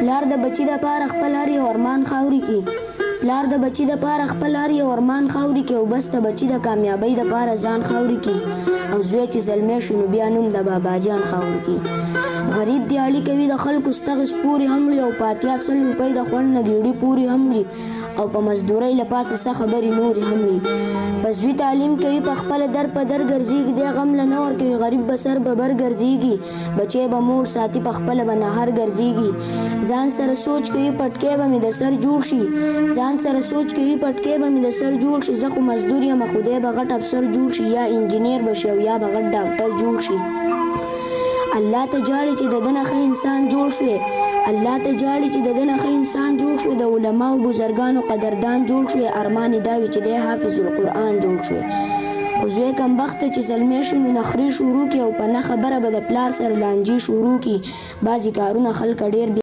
پلار د بچی د پاره خپل هر یو ارمان خاوري کی پلار د بچی د پاره خپل هر یو ارمان خاوري کی او بس د بچی د کامیابی د پاره ځان خاوري کی او زوی چې زلمی شنو بیا نوم د بابا جان خاوري کی غریب دیاړي کوي د خلکو ستغس پوری هم او پاتیا 100 روپۍ د خوړ نه دیړي پوری هم او په مزدورۍ لپاسه څه خبرې نورې هم وي پس دوی تعلیم کوي په خپل در په در ګرځېږي دی غم له نه ورکوي غریب به سر به بر ګرځېږي بچی به مور ساتي په خپله به نهر ګرځېږي ځان سره سوچ کوي پټکی به مې د سر جوړ شي ځان سره سوچ کوي پټکی به مې د سر جوړ شي زه خو مزدور یم خدای به غټ افسر جوړ شي یا انجینیر به شي او یا به غټ ډاکټر جوړ شي الله ته جاړي چې د ده نه ښه انسان جوړ شوی الله ته جاړي چې د ده نه ښه انسان جوړ شوی د علماو بزرګانو قدردان جوړ شوی ارمان یې دا وي چې دی حافظ القرآن جوړ شوی خو زوی کمبخته چې زلمی شي نو نخرې شروع کړي او په نه خبره به د پلار سره لانجې شروع کړي بعضې کارونه خلک ډېر